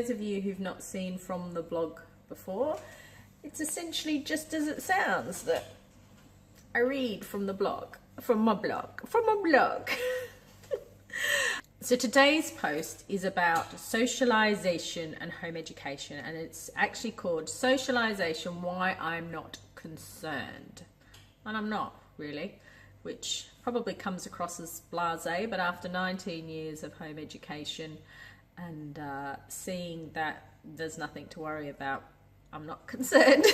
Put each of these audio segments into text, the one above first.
those of you who've not seen From the Blog before, it's essentially just as it sounds, that I read from the blog, from my blog. So today's post is about socialisation and home education, and it's actually called Socialisation, Why I'm Not Concerned. And I'm not, really, which probably comes across as blasé, but after 19 years of home education and seeing that there's nothing to worry about, I'm not concerned.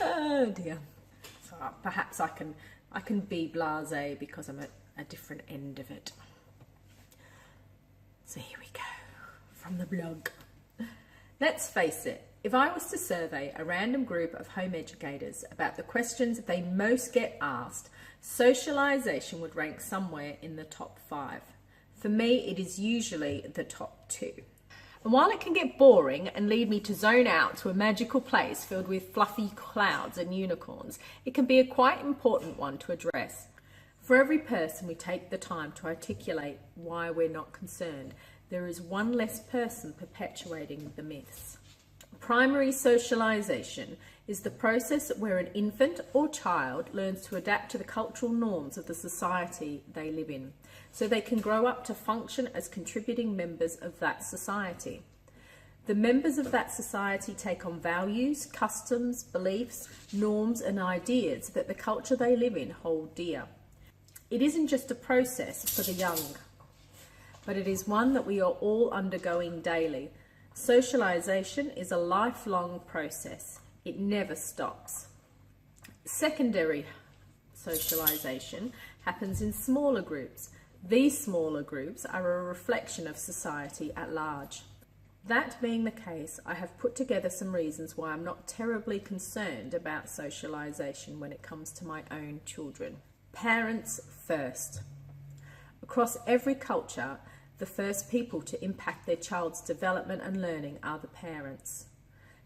Oh dear. So perhaps I can be blasé because I'm at a different end of it. So here we go, from the blog. Let's face it, if I was to survey a random group of home educators about the questions they most get asked, socialisation would rank somewhere in the top 5. For me, it is usually the top 2. And while it can get boring and lead me to zone out to a magical place filled with fluffy clouds and unicorns, it can be a quite important one to address. For every person we take the time to articulate why we're not concerned, there is one less person perpetuating the myths. Primary socialisation is the process where an infant or child learns to adapt to the cultural norms of the society they live in, so they can grow up to function as contributing members of that society. The members of that society take on values, customs, beliefs, norms and ideas that the culture they live in hold dear. It isn't just a process for the young, but it is one that we are all undergoing daily. Socialisation is a lifelong process. It never stops. Secondary socialisation happens in smaller groups. These smaller groups are a reflection of society at large. That being the case, I have put together some reasons why I'm not terribly concerned about socialisation when it comes to my own children. Parents first. Across every culture, the first people to impact their child's development and learning are the parents.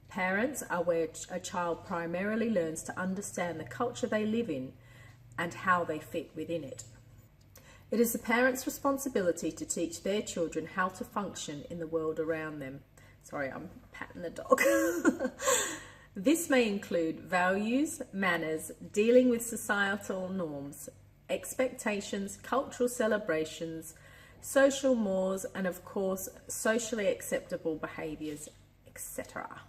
Parents are where a child primarily learns to understand the culture they live in and how they fit within it. It is the parents' responsibility to teach their children how to function in the world around them. Sorry, I'm patting the dog. This may include values, manners, dealing with societal norms, expectations, cultural celebrations, social mores, and of course, socially acceptable behaviours, etc.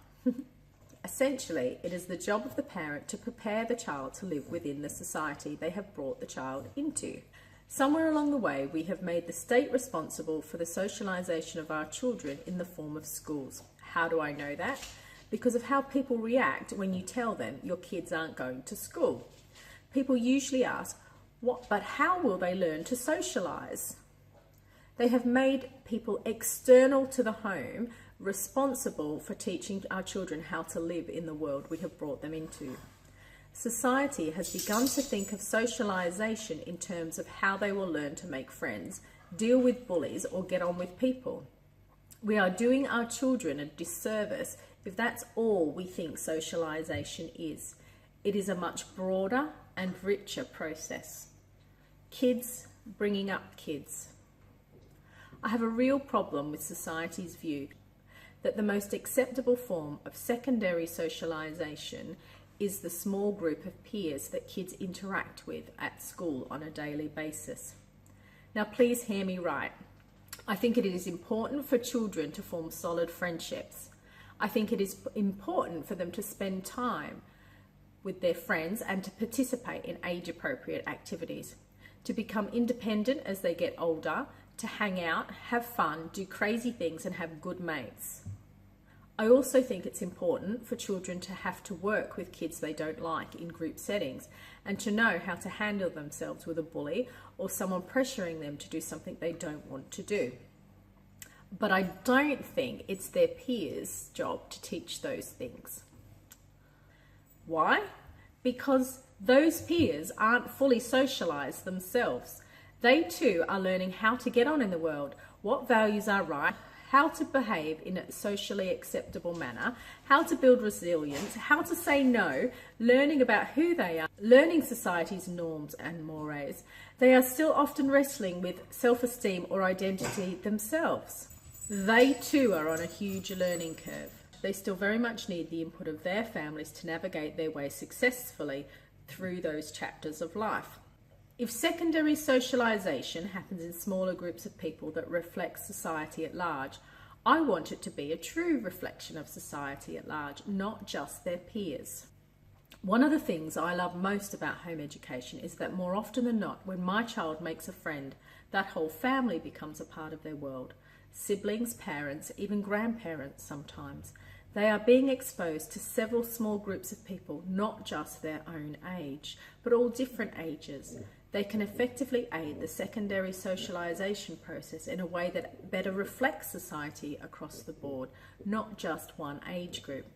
Essentially, it is the job of the parent to prepare the child to live within the society they have brought the child into. Somewhere along the way, we have made the state responsible for the socialisation of our children in the form of schools. How do I know that? Because of how people react when you tell them your kids aren't going to school. People usually ask, but how will they learn to socialise? They have made people external to the home responsible for teaching our children how to live in the world we have brought them into. Society has begun to think of socialisation in terms of how they will learn to make friends, deal with bullies, or get on with people. We are doing our children a disservice if that's all we think socialisation is. It is a much broader and richer process. Kids bringing up kids. I have a real problem with society's view that the most acceptable form of secondary socialisation is the small group of peers that kids interact with at school on a daily basis. Now please hear me right. I think it is important for children to form solid friendships. I think it is important for them to spend time with their friends and to participate in age-appropriate activities, to become independent as they get older, to hang out, have fun, do crazy things and have good mates. I also think it's important for children to have to work with kids they don't like in group settings and to know how to handle themselves with a bully or someone pressuring them to do something they don't want to do. But I don't think it's their peers' job to teach those things. Why? Because those peers aren't fully socialised themselves. They too are learning how to get on in the world, what values are right, how to behave in a socially acceptable manner, how to build resilience, how to say no, learning about who they are, learning society's norms and mores. They are still often wrestling with self-esteem or identity themselves. They too are on a huge learning curve. They still very much need the input of their families to navigate their way successfully through those chapters of life. If secondary socialisation happens in smaller groups of people that reflect society at large, I want it to be a true reflection of society at large, not just their peers. One of the things I love most about home education is that more often than not, when my child makes a friend, that whole family becomes a part of their world. Siblings, parents, even grandparents sometimes. They are being exposed to several small groups of people, not just their own age, but all different ages. They can effectively aid the secondary socialisation process in a way that better reflects society across the board, not just one age group.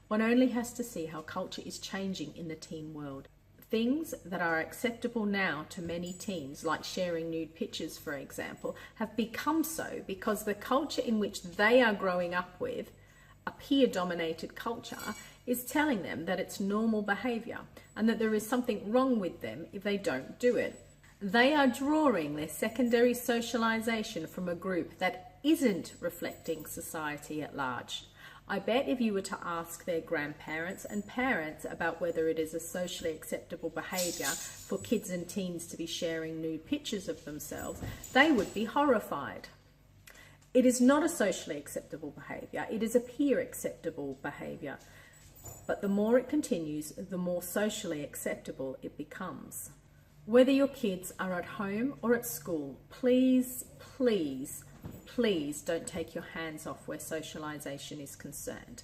One only has to see how culture is changing in the teen world. Things that are acceptable now to many teens, like sharing nude pictures, for example, have become so because the culture in which they are growing up with, a peer-dominated culture, is telling them that it's normal behaviour and that there is something wrong with them if they don't do it. They are drawing their secondary socialisation from a group that isn't reflecting society at large. I bet if you were to ask their grandparents and parents about whether it is a socially acceptable behaviour for kids and teens to be sharing nude pictures of themselves, they would be horrified. It is not a socially acceptable behaviour, it is a peer acceptable behaviour. But the more it continues, the more socially acceptable it becomes. Whether your kids are at home or at school, please, please, please don't take your hands off where socialisation is concerned.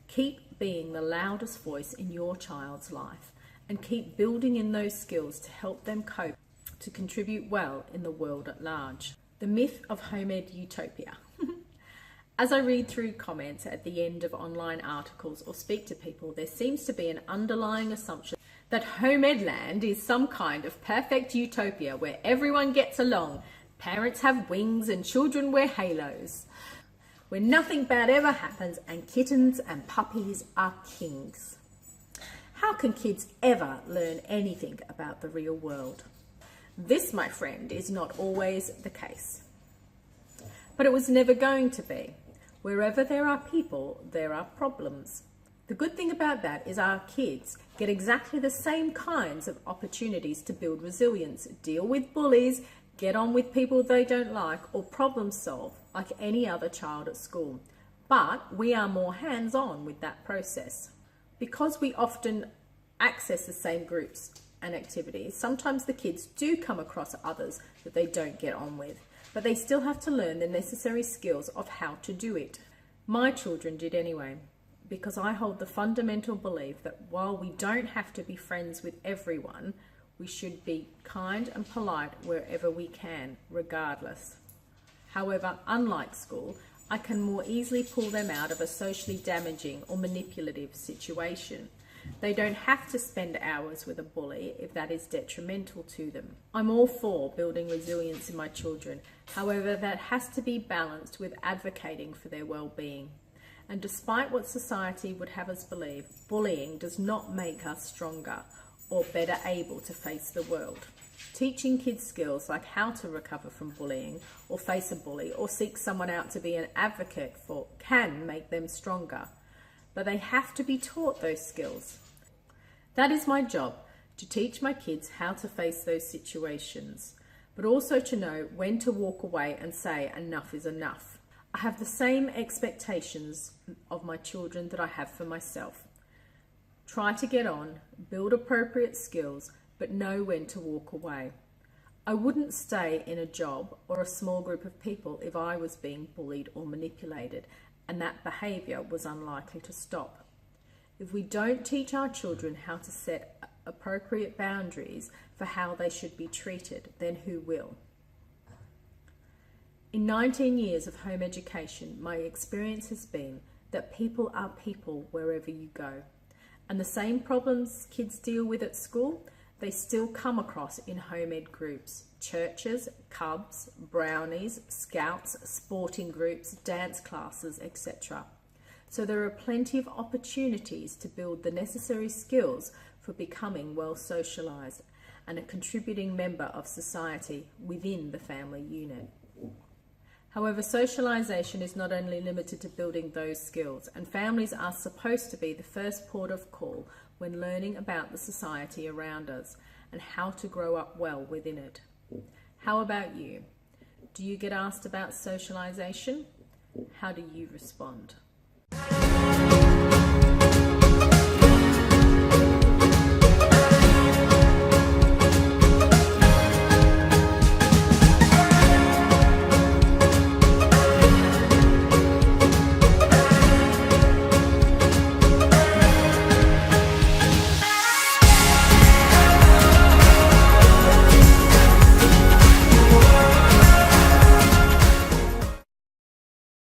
Keep being the loudest voice in your child's life and keep building in those skills to help them cope, to contribute well in the world at large. The myth of home ed utopia. As I read through comments at the end of online articles or speak to people, there seems to be an underlying assumption that home ed land is some kind of perfect utopia where everyone gets along, parents have wings and children wear halos, where nothing bad ever happens and kittens and puppies are kings. How can kids ever learn anything about the real world? This, my friend, is not always the case. But it was never going to be. Wherever there are people, there are problems. The good thing about that is our kids get exactly the same kinds of opportunities to build resilience, deal with bullies, get on with people they don't like, or problem solve like any other child at school. But we are more hands-on with that process. Because we often access the same groups and activities, sometimes the kids do come across others that they don't get on with, but they still have to learn the necessary skills of how to do it. My children did anyway, because I hold the fundamental belief that while we don't have to be friends with everyone, we should be kind and polite wherever we can, regardless. However, unlike school, I can more easily pull them out of a socially damaging or manipulative situation. They don't have to spend hours with a bully if that is detrimental to them. I'm all for building resilience in my children. However, that has to be balanced with advocating for their well-being. And despite what society would have us believe, bullying does not make us stronger or better able to face the world. Teaching kids skills like how to recover from bullying or face a bully or seek someone out to be an advocate for can make them stronger. But they have to be taught those skills. That is my job, to teach my kids how to face those situations, but also to know when to walk away and say enough is enough. I have the same expectations of my children that I have for myself. Try to get on, build appropriate skills, but know when to walk away. I wouldn't stay in a job or a small group of people if I was being bullied or manipulated, and that behaviour was unlikely to stop. If we don't teach our children how to set appropriate boundaries for how they should be treated, then who will? In 19 years of home education, my experience has been that people are people wherever you go. And the same problems kids deal with at school, they still come across in home ed groups, churches, clubs, brownies, scouts, sporting groups, dance classes, etc. So there are plenty of opportunities to build the necessary skills for becoming well socialised and a contributing member of society within the family unit. However, socialisation is not only limited to building those skills, and families are supposed to be the first port of call when learning about the society around us and how to grow up well within it. How about you? Do you get asked about socialisation? How do you respond?